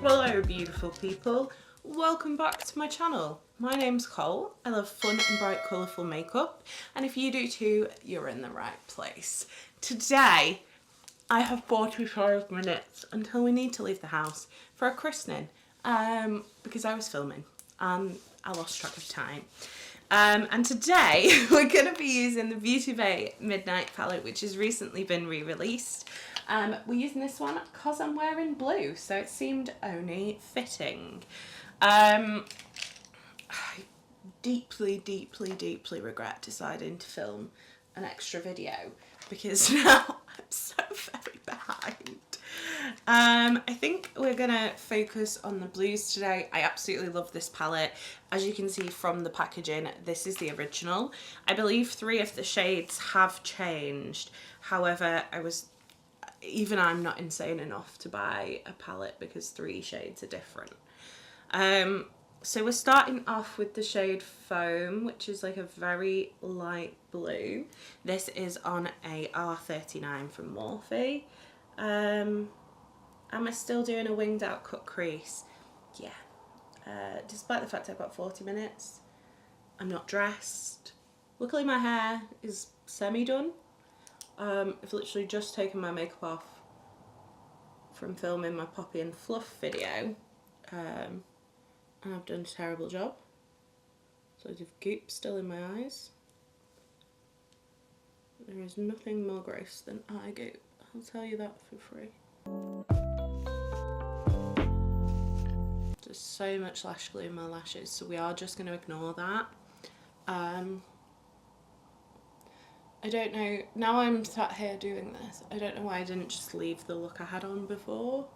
Hello beautiful people, welcome back to my channel. My name's Cole. I love fun and bright colourful makeup, and if you do too, you're in the right place. Today I have 45 minutes until we need to leave the house for a christening, because I was filming and I lost track of time. And today we're going to be using the Beauty Bay Midnight palette, which has recently been re-released. We're using this one because I'm wearing blue, so it seemed only fitting. I deeply regret deciding to film an extra video because now I'm so very behind. I think we're gonna focus on the blues today. I absolutely love this palette. As you can see from the packaging, this is the original. I believe 3 of the shades have changed. However, I'm not insane enough to buy a palette because 3 shades are different. So we're starting off with the shade Foam, which is like a very light blue. This is on a R39 from Morphe. Am I still doing a winged out cut crease? Yeah. Despite the fact I've got 40 minutes, I'm not dressed. Luckily my hair is semi-done. I've literally just taken my makeup off from filming my Poppy and Fluff video. And I've done a terrible job. So there's goop still in my eyes. There is nothing more gross than eye goop. I'll tell you that for free. There's so much lash glue in my lashes, so we are just going to ignore that. I don't know, now I'm sat here doing this, I don't know why I didn't just leave the look I had on before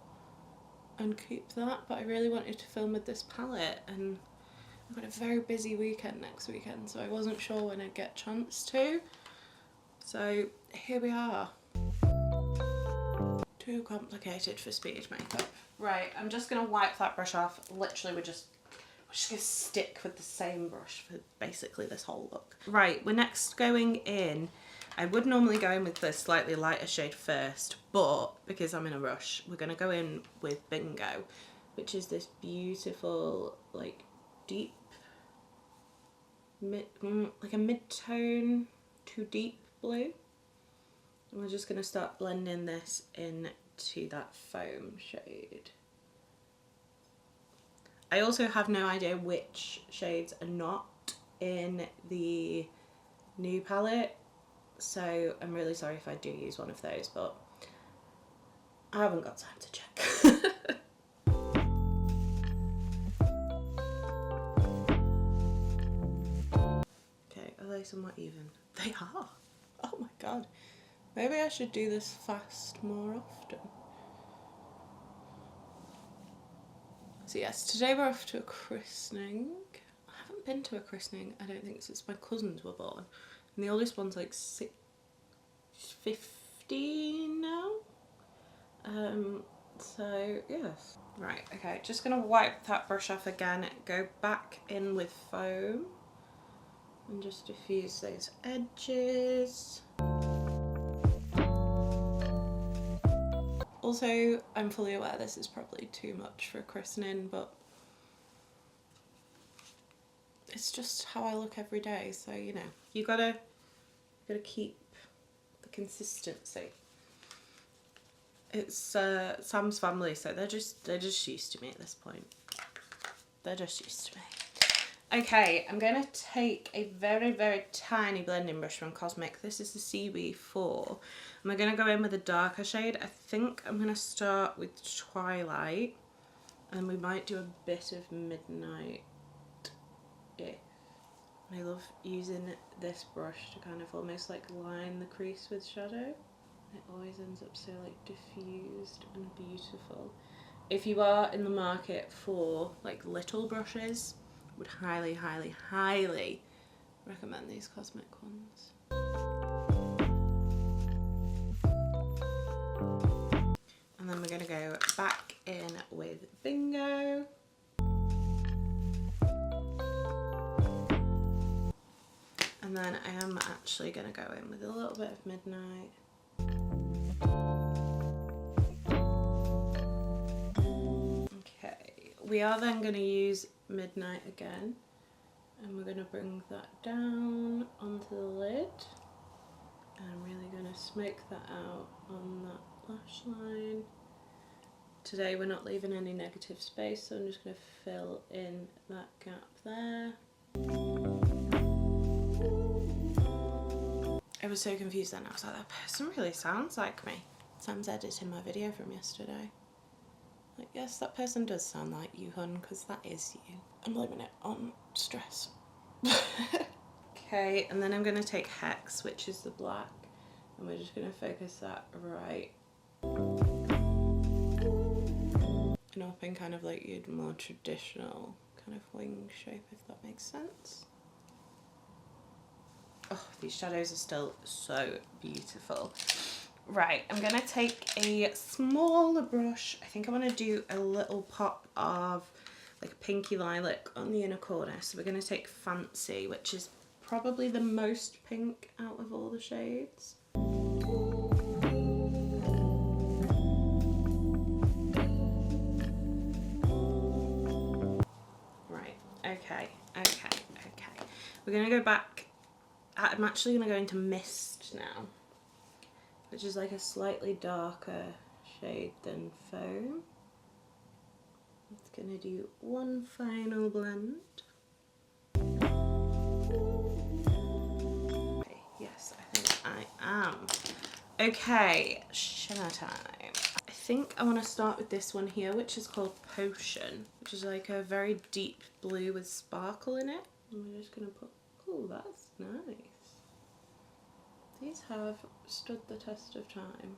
and keep that, but I really wanted to film with this palette, and I've got a very busy weekend next weekend, so I wasn't sure when I'd get a chance to. So here we are. Too complicated for speed makeup. Right, I'm just gonna wipe that brush off. Literally we're just gonna stick with the same brush for basically this whole look. Right, we're next going in. I would normally go in with the slightly lighter shade first, but because I'm in a rush, we're gonna go in with Bingo, which is this beautiful, like, deep, like a mid-tone to deep blue. And we're just gonna start blending this into that Foam shade. I also have no idea which shades are not in the new palette, so I'm really sorry if I do use one of those, but I haven't got time to check. Okay, are they somewhat even? They are! Oh my god. Maybe I should do this fast more often. So yes, today we're off to a christening. I haven't been to a christening, I don't think, since my cousins were born. And the oldest one's like 15 now. So yes. Right, okay, just gonna wipe that brush off again, go back in with Foam and just diffuse those edges. Also, I'm fully aware this is probably too much for a christening, but it's just how I look every day, so you know, you gotta keep the consistency. It's Sam's family, so they're just used to me at this point. They're just used to me. Okay, I'm gonna take a very tiny blending brush from Cosmic. This is the CB4. And we're gonna go in with a darker shade. I think I'm gonna start with Twilight, and we might do a bit of Midnight. Yeah. I love using this brush to kind of almost like line the crease with shadow. It always ends up so like diffused and beautiful. If you are in the market for like little brushes, would highly recommend these Cosmic ones. And then we're going to go back in with Bingo. And then I am actually going to go in with a little bit of Midnight. Okay, we are then going to use Midnight again, and we're going to bring that down onto the lid. And I'm really going to smoke that out on that lash line. Today we're not leaving any negative space, so I'm just going to fill in that gap there. I was so confused then. I was like, that person really sounds like me. Sam's editing my video from yesterday. Like, yes, that person does sound like you, hun, because that is you. I'm blaming it on stress. Okay, and then I'm going to take Hex, which is the black, and we're just going to focus that right. And up in kind of like your more traditional kind of wing shape, if that makes sense. Oh, these shadows are still so beautiful. Right, I'm going to take a smaller brush. I think I want to do a little pop of like a pinky lilac on the inner corner. So we're going to take Fancy, which is probably the most pink out of all the shades. Right, okay. We're going to go back. I'm actually going to go into Mist now, which is like a slightly darker shade than Foam. It's going to do one final blend. Okay, yes, I think I am. Okay, shimmer time. I think I want to start with this one here, which is called Potion, which is like a very deep blue with sparkle in it. And we're just going to put, oh, that's nice. These have stood the test of time.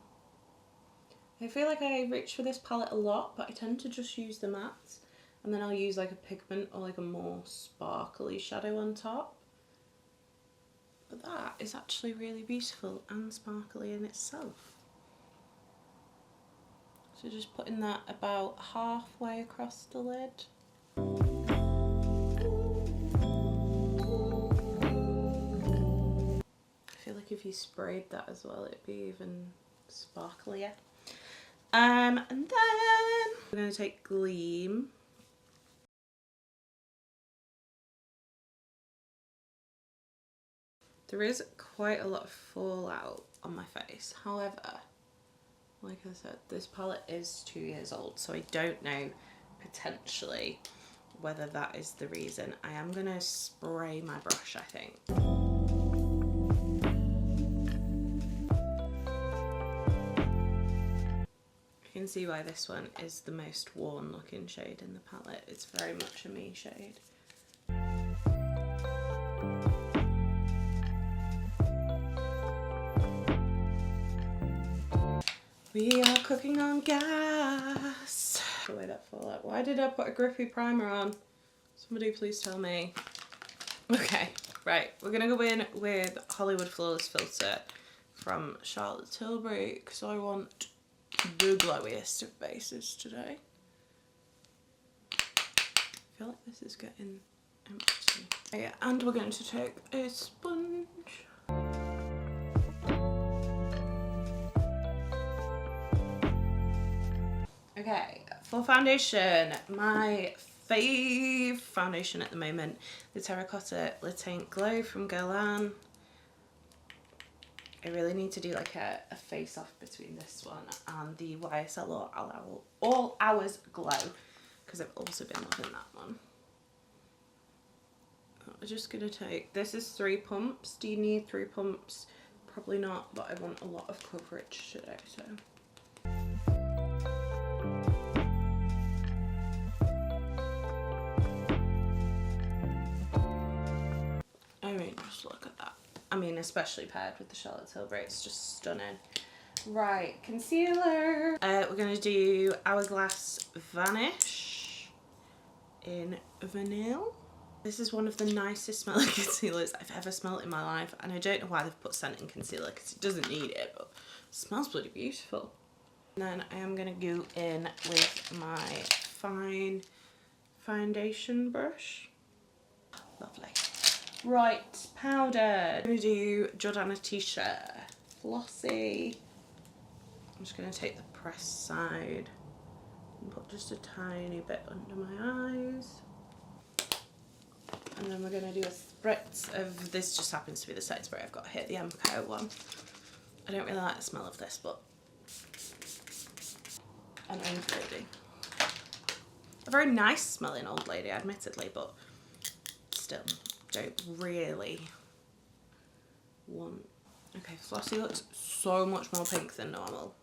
I feel like I reach for this palette a lot, but I tend to just use the mattes, and then I'll use like a pigment or like a more sparkly shadow on top. But that is actually really beautiful and sparkly in itself. So just putting that about halfway across the lid. I feel like if you sprayed that as well, it'd be even sparklier. And then we're going to take Gleam. There is quite a lot of fallout on my face. However, like I said, this palette is 2 years old, so I don't know potentially whether that is the reason. I am going to spray my brush, I think. You can see why this one is the most worn looking shade in the palette. It's very much a me shade. We are cooking on gas. The way that fallout. Why did I put a grippy primer on? Somebody please tell me. Okay, right. We're gonna go in with Hollywood Flawless Filter from Charlotte Tilbury because I want the glowiest of bases today. I feel like this is getting empty. Okay, and we're going to take a sponge. Okay, for foundation, my fave foundation at the moment, the Terracotta Le Teint Glow from Glam. I really need to do like a face off between this one and the YSL All Hours Glow, because I've also been loving that one. I'm just going to take, this is 3 pumps. Do you need 3 pumps? Probably not, but I want a lot of coverage today, so. I mean, just look at that. I mean, especially paired with the Charlotte Tilbury, it's just stunning. Right, concealer. We're going to do Hourglass Vanish in Vanille. This is one of the nicest smelling concealers I've ever smelled in my life, and I don't know why they've put scent in concealer because it doesn't need it, but it smells bloody beautiful. And then I am going to go in with my fine foundation brush. Lovely. Right, powder. I'm going to do Jordana Tisha Flossy I'm just going to take the pressed side and put just a tiny bit under my eyes. And then we're going to do a spritz of, this just happens to be the setting spray I've got here, the MCO one. I don't really like the smell of this, but an Old Lady. A very nice smelling Old Lady, admittedly, but still don't really want. Okay, Flossie looks so much more pink than normal.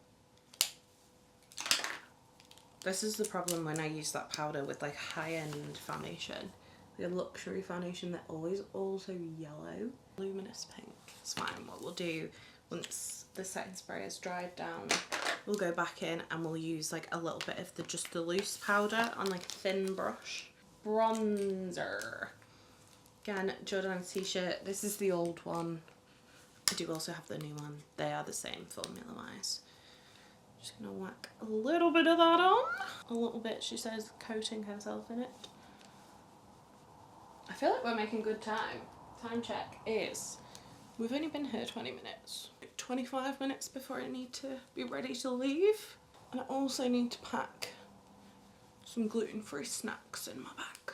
This is the problem when I use that powder with like high-end foundation. The luxury foundation, they're always also yellow. Luminous pink. It's fine. What we'll do once the setting spray has dried down, we'll go back in and we'll use like a little bit of just the loose powder on like a thin brush. Bronzer. Again, Jordan's t-shirt. This is the old one. I do also have the new one. They are the same formula wise. Just gonna whack a little bit of that on. A little bit, she says, coating herself in it. I feel like we're making good time. Time check is, we've only been here 20 minutes. 25 minutes before I need to be ready to leave. And I also need to pack some gluten-free snacks in my bag.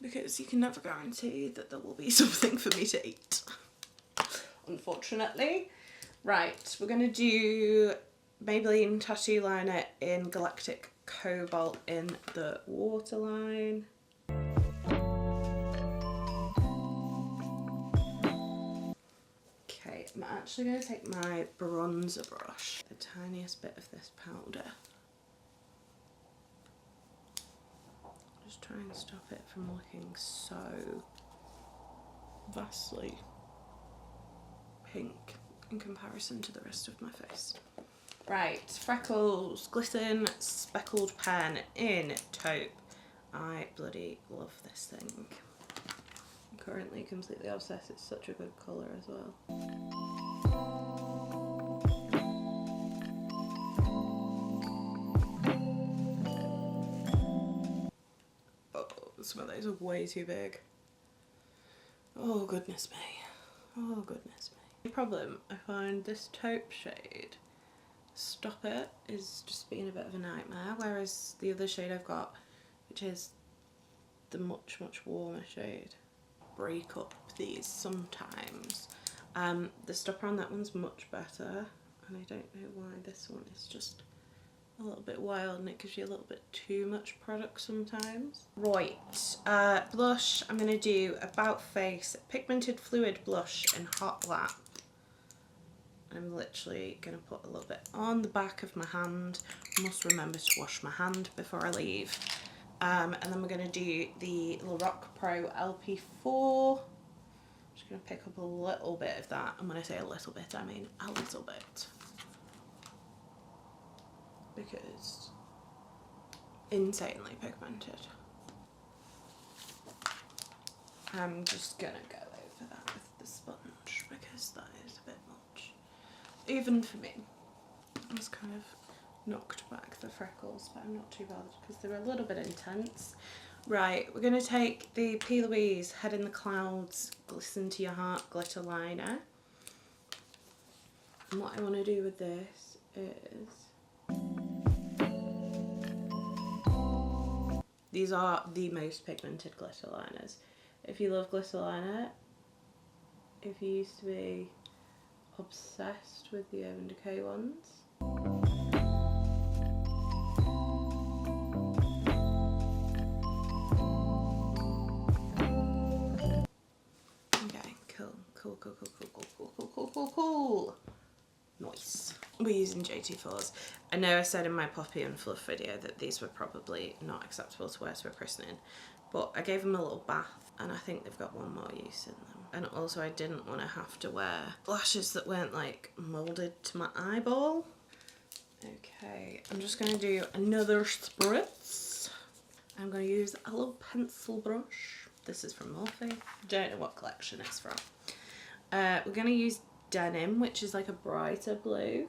Because you can never guarantee that there will be something for me to eat. Unfortunately. Right, we're going to do Maybelline Tattoo Liner in Galactic Cobalt in the waterline. Okay, I'm actually going to take my bronzer brush, the tiniest bit of this powder. Just try and stop it from looking so vastly pink in comparison to the rest of my face. Right, Freckles, Glisten Speckled Pen in Taupe. I bloody love this thing. I'm currently completely obsessed. It's such a good colour as well. Oh, some of those are way too big. Oh goodness me. Oh goodness me. The problem, I find this taupe shade, Stop It, is just being a bit of a nightmare, whereas the other shade I've got, which is the much warmer shade, break up these sometimes. The stopper on that one's much better, and I don't know why this one is just a little bit wild and it gives you a little bit too much product sometimes. Right, blush, I'm going to do About Face Pigmented Fluid Blush in Hot Lap. I'm literally going to put a little bit on the back of my hand. I must remember to wash my hand before I leave. And then we're going to do the Lorac Pro LP4. I'm just going to pick up a little bit of that. And when I say a little bit, I mean a little bit. Because insanely pigmented. I'm just going to go over that with the sponge because that is a bit much. Even for me. I was kind of knocked back the freckles, but I'm not too bothered because they're a little bit intense. Right, we're going to take the P. Louise Head in the Clouds Glisten to Your Heart glitter liner. And what I want to do with this is, these are the most pigmented glitter liners. If you love glitter liner, if you used to be obsessed with the Urban Decay ones, okay, cool. Nice. We're using JT4s. I know I said in my Poppy and Fluff video that these were probably not acceptable to wear to a christening, but I gave them a little bath and I think they've got one more use in them. And also I didn't want to have to wear lashes that weren't like moulded to my eyeball. Okay, I'm just going to do another spritz. I'm going to use a little pencil brush. This is from Morphe. Don't know what collection it's from. We're going to use Denim, which is like a brighter blue.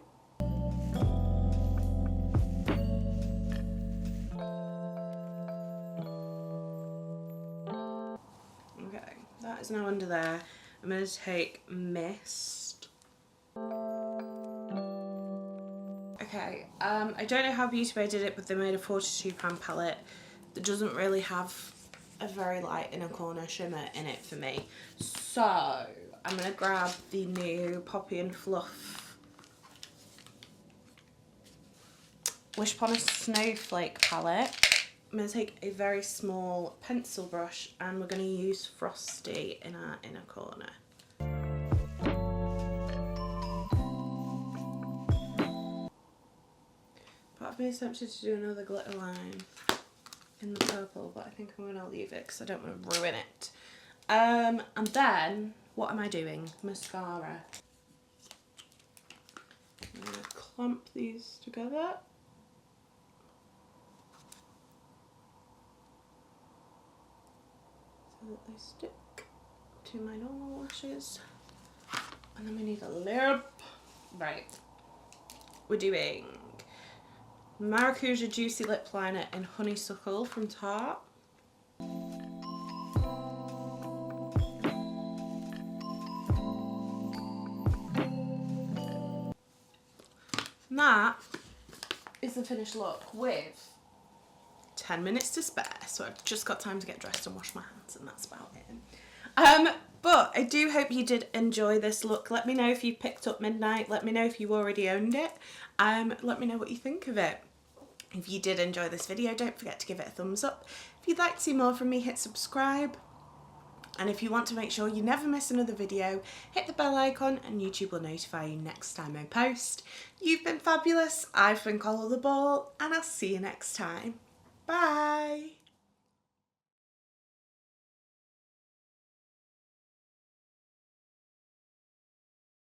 Okay, that is now under there. I'm going to take Mist. Okay, I don't know how Beauty Bay did it, but they made a £42 palette that doesn't really have a very light inner corner shimmer in it for me. So I'm going to grab the new Poppy and Fluff Wish Upon a Snowflake palette. I'm going to take a very small pencil brush and we're going to use Frosty in our inner corner. Part of me is tempted to do another glitter line in the purple, but I think I'm going to leave it because I don't want to ruin it. And then, what am I doing? Mascara. I'm going to clump these together. So that they stick to my normal lashes. And then we need a lip. Right. We're doing Maracuja Juicy Lip Liner in Honeysuckle from Tarte. And that is the finished look with 10 minutes to spare, so I've just got time to get dressed and wash my hands, and that's about it. But I do hope you did enjoy this look. Let me know if you picked up Midnight. Let me know if you already owned it. Let me know what you think of it. If you did enjoy this video, don't forget to give it a thumbs up. If you'd like to see more from me, hit subscribe. And if you want to make sure you never miss another video, hit the bell icon and YouTube will notify you next time I post. You've been fabulous, I've been Collar the Ball, and I'll see you next time. Bye!